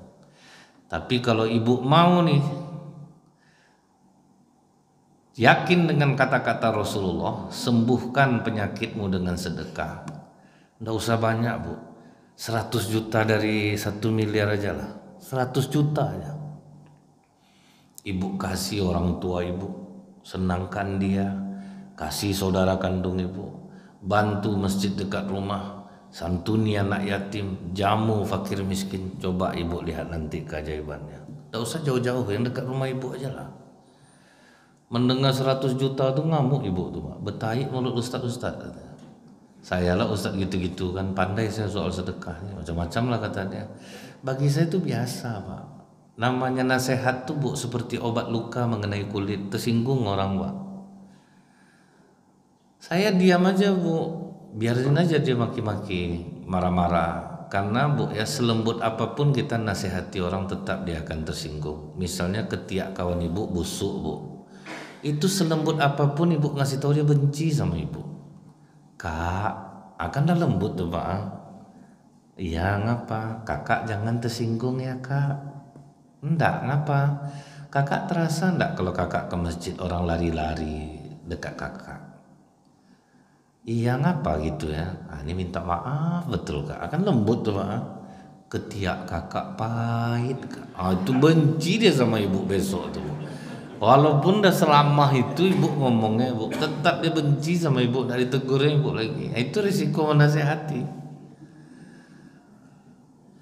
Tapi kalau ibu mau nih, yakin dengan kata-kata Rasulullah, sembuhkan penyakitmu dengan sedekah. Nggak usah banyak Bu, 100 juta dari 1 miliar aja lah, 100 juta aja. Ibu kasih orang tua ibu, senangkan dia, kasih saudara kandung ibu, bantu masjid dekat rumah, santuni anak yatim, jamu fakir miskin. Coba ibu lihat nanti keajaibannya. Tidak usah jauh-jauh, yang dekat rumah ibu aja lah. Mendengar 100 juta tuh ngamuk ibu tuh Pak. Bertaik mulut ustaz-ustaz. Saya lah ustaz gitu-gitu kan, pandai saya soal sedekahnya, macam-macam lah kata dia. Bagi saya itu biasa Pak. Namanya nasihat tuh Bu seperti obat luka mengenai kulit, tersinggung orang Pak. Saya diam aja Bu, biarin aja dia maki-maki, marah-marah. Karena Bu ya, selembut apapun kita nasihati orang tetap dia akan tersinggung. Misalnya ketiak kawan ibu busuk Bu, itu selembut apapun ibu ngasih tahu dia benci sama ibu. Kak, akan dah lembut tuh Pak. Iya ngapa? Kakak jangan tersinggung ya Kak. Enggak, ngapa? Kakak terasa enggak kalau kakak ke masjid orang lari-lari dekat kakak? Iya ngapa gitu ya? Ini minta maaf betul Kak. Akan lembut tuh Pak. Ketiak kakak pahit Kak. Itu benci dia sama ibu besok tuh. Walaupun udah selama itu ibu ngomongnya Bu, tetap dia benci sama ibu, dari tegurnya ibu lagi. Itu risiko menasehati.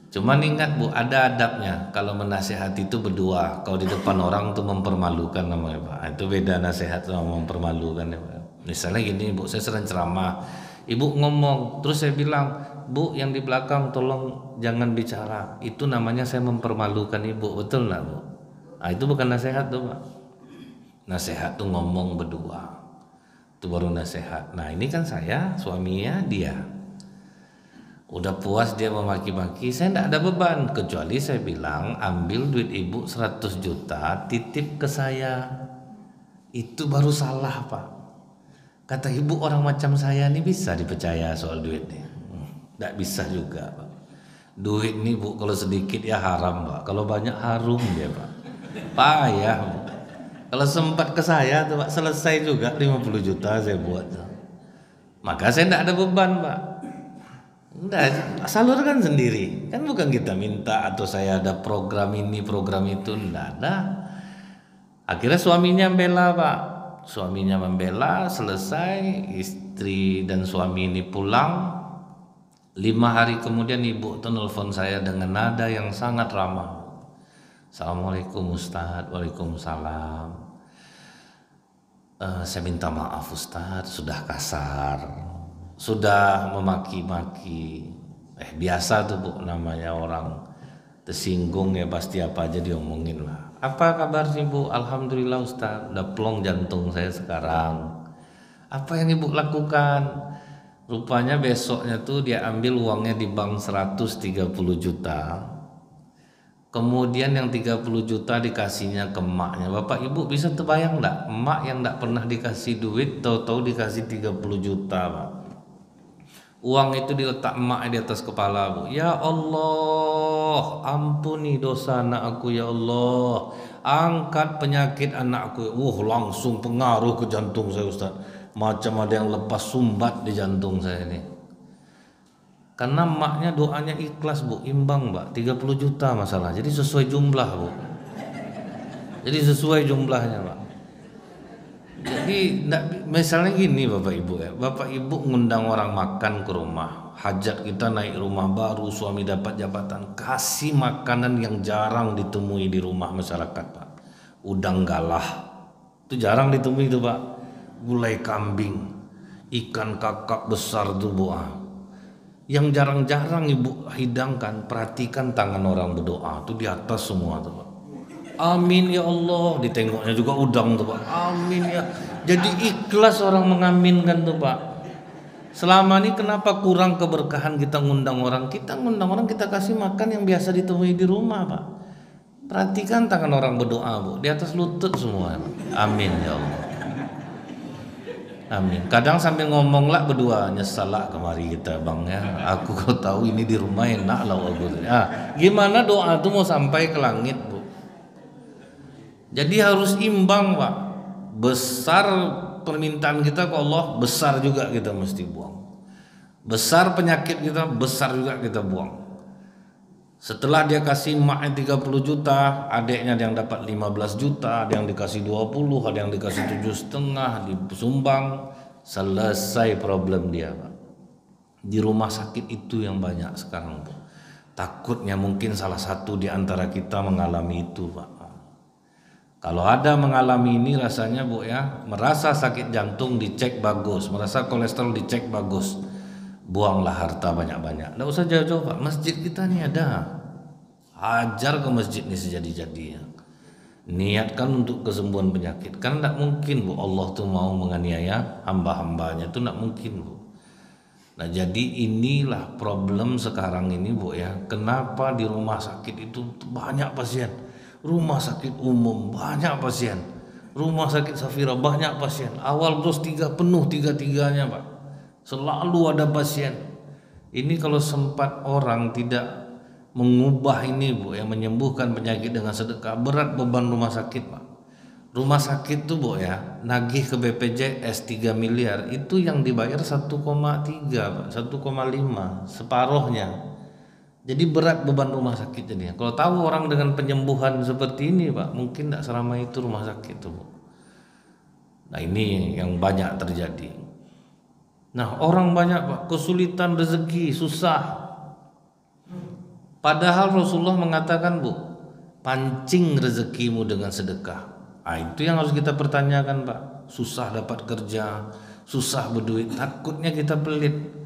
Cuman ingat Bu, ada adabnya. Kalau menasehati itu berdua. Kalau di depan orang tuh mempermalukan namanya Pak. Itu beda nasihat sama mempermalukan ya Pak. Misalnya gini Bu, saya sering ceramah, ibu ngomong, terus saya bilang, Bu yang di belakang tolong jangan bicara. Itu namanya saya mempermalukan ibu, betul nggak Bu? Itu bukan nasihat tuh Pak. Nasihat tuh ngomong berdua, itu baru nasihat. Nah ini kan saya, suaminya dia. Udah puas dia memaki-maki, saya tidak ada beban. Kecuali saya bilang, ambil duit ibu 100 juta, titip ke saya. Itu baru salah Pak. Kata ibu, orang macam saya ini bisa dipercaya soal duitnya? Tidak bisa juga Pak. Duit ini Bu, kalau sedikit ya haram Pak. Kalau banyak harum dia Pak. Payah Bu. Kalau sempat ke saya tuh Pak, selesai juga 50 juta saya buat. Maka saya tidak ada beban Pak. Enggak, salurkan sendiri. Kan bukan kita minta atau saya ada program ini, program itu. Enggak ada. Akhirnya suaminya membela Pak. Suaminya membela, selesai. Istri dan suami ini pulang. 5 hari kemudian ibu tuh nelfon saya dengan nada yang sangat ramah. Assalamualaikum Ustadz. Waalaikumsalam. Saya minta maaf Ustadz, sudah kasar. sudah memaki-maki. Biasa tuh Bu, namanya orang tersinggung ya pasti apa aja diomongin lah. Apa kabarnya Bu? Alhamdulillah Ustaz, udah plong jantung saya sekarang. Apa yang Ibu lakukan? Rupanya besoknya tuh dia ambil uangnya di bank 130 juta. Kemudian yang 30 juta dikasihnya ke emaknya. Bapak Ibu bisa terbayang enggak? Emak yang enggak pernah dikasih duit tahu-tahu dikasih 30 juta Pak. Uang itu diletak emak di atas kepala Bu. Ya Allah, ampuni dosa anak aku ya Allah. Angkat penyakit anakku. Langsung pengaruh ke jantung saya Ustaz. Macam ada yang lepas sumbat di jantung saya ini. Karena emaknya doanya ikhlas Bu, imbang Mbak, 30 juta masalah. Jadi sesuai jumlah Bu. Jadi sesuai jumlahnya Pak. Jadi misalnya gini Bapak Ibu ya. Bapak Ibu ngundang orang makan ke rumah. Hajat kita naik rumah baru, suami dapat jabatan. Kasih makanan yang jarang ditemui di rumah masyarakat Pak. Udang galah. Itu jarang ditemui itu Pak. Gulai kambing, ikan kakap besar tuh Bu. Yang jarang-jarang Ibu hidangkan, perhatikan tangan orang berdoa tuh di atas semua tuh Pak. Amin ya Allah, ditengoknya juga udang tuh Pak. Amin ya. Jadi ikhlas orang mengaminkan tuh Pak. Selama ini kenapa kurang keberkahan kita ngundang orang? Kita ngundang orang kita kasih makan yang biasa ditemui di rumah Pak. Perhatikan tangan orang berdoa Bu, di atas lutut semua Pak. Amin ya Allah. Amin. Kadang sambil ngomong lah berdua, nyesal lah kemari kita bang ya. Aku kau tahu ini di rumah enak lah aku. Gimana doa itu mau sampai ke langit Bu? Jadi harus imbang Pak. Besar permintaan kita ke Allah, besar juga kita mesti buang. Besar penyakit kita, besar juga kita buang. Setelah dia kasih emaknya 30 juta, adiknya ada yang dapat 15 juta, ada yang dikasih 20, ada yang dikasih 7,5, disumbang, selesai problem dia Pak. Di rumah sakit itu yang banyak sekarang Pak. Takutnya mungkin salah satu di antara kita mengalami itu Pak. Kalau ada mengalami ini rasanya Bu ya, merasa sakit jantung dicek bagus, merasa kolesterol dicek bagus. Buanglah harta banyak-banyak. Nggak usah jauh-jauh Pak, masjid kita nih ada. Hajar ke masjid ini sejadi-jadinya. Niatkan untuk kesembuhan penyakit. Kan nggak mungkin Bu Allah tuh mau menganiaya hamba-hambanya, itu nggak mungkin Bu. Nah jadi inilah problem sekarang ini Bu ya. Kenapa di rumah sakit itu banyak pasien? Rumah sakit umum banyak pasien. Rumah sakit Safira banyak pasien. Awal dos 3 penuh 3-3-nya Pak. Selalu ada pasien. Ini kalau sempat orang tidak mengubah ini Bu, yang menyembuhkan penyakit dengan sedekah, berat beban rumah sakit Pak. Rumah sakit tuh Bu ya, nagih ke BPJS 3 miliar, itu yang dibayar 1,3 Pak, 1,5, separuhnya. Jadi berat beban rumah sakit jadinya. Kalau tahu orang dengan penyembuhan seperti ini Pak, mungkin tidak seramai itu rumah sakit tuh Bu. Nah ini yang banyak terjadi. Nah orang banyak Pak kesulitan rezeki, susah. Padahal Rasulullah mengatakan Bu, pancing rezekimu dengan sedekah. Itu yang harus kita pertanyakan Pak. Susah dapat kerja, susah berduit, takutnya kita pelit.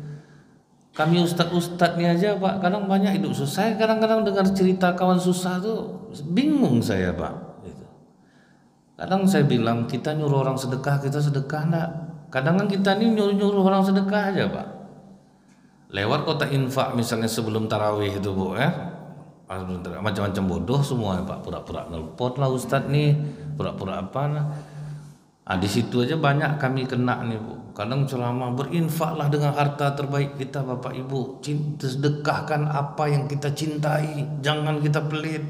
Kami ustadz-ustadz ini aja Pak, kadang banyak hidup susah. Saya kadang-kadang dengar cerita kawan susah tuh bingung saya Pak. Kadang saya bilang kita nyuruh orang sedekah, kita sedekah enggak? Kadang kan kita ini nyuruh orang sedekah aja Pak. Lewat kotak infak misalnya sebelum tarawih itu Bu ya. Macam-macam bodoh semua Pak. Pura-pura nelpon lah Ustadz nih, pura-pura apa nah. Di situ aja banyak kami kena nih Bu. Kadang ceramah berinfaklah dengan harta terbaik kita Bapak Ibu. Sedekahkan apa yang kita cintai, jangan kita pelit.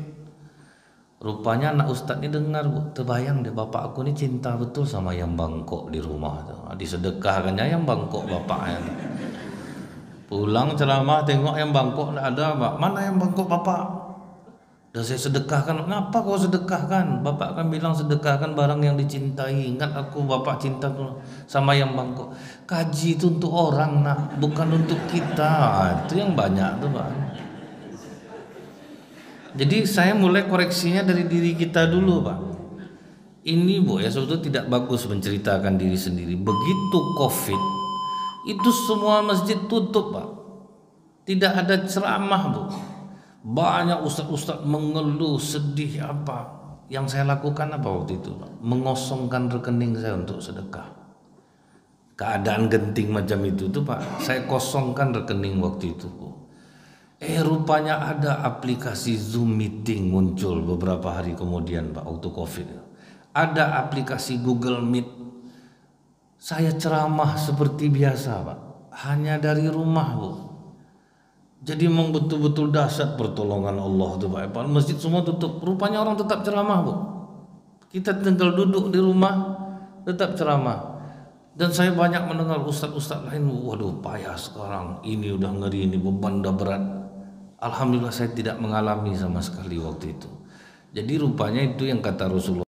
Rupanya anak Ustadz ini dengar Bu, terbayang deh bapak aku ini cinta betul sama yang bangkok di rumah tuh. Disedekahkannya yang bangkok bapaknya. Pulang ceramah tengok yang bangkok enggak ada Pak. Mana yang bangkok bapak? Udah saya sedekahkan. Ngapa kau sedekahkan? Bapak kan bilang sedekahkan barang yang dicintai. Ingat aku bapak cinta sama yang bangkok. Kaji itu untuk orang nak, bukan untuk kita. Itu yang banyak tuh Pak. Jadi saya mulai koreksinya dari diri kita dulu Pak. Ini Bu ya sebetulnya tidak bagus menceritakan diri sendiri. Begitu COVID Itu semua masjid tutup, Pak. Tidak ada ceramah, Bu. Banyak ustaz-ustaz mengeluh, sedih apa. Yang saya lakukan apa waktu itu, Pak? Mengosongkan rekening saya untuk sedekah. Keadaan genting macam itu tuh, Pak. Saya kosongkan rekening waktu itu, Bu. Rupanya ada aplikasi Zoom meeting muncul beberapa hari kemudian, Pak, waktu Covid. Ada aplikasi Google Meet. Saya ceramah seperti biasa, Pak. Hanya dari rumah, Bu. Jadi memang betul-betul dahsyat pertolongan Allah tuh, Pak. Masjid semua tutup. Rupanya orang tetap ceramah, Bu. Kita tinggal duduk di rumah tetap ceramah. Dan saya banyak mendengar ustaz-ustaz lain, waduh payah sekarang. Ini udah ngeri, ini beban udah berat. Alhamdulillah saya tidak mengalami sama sekali waktu itu. Jadi rupanya itu yang kata Rasulullah.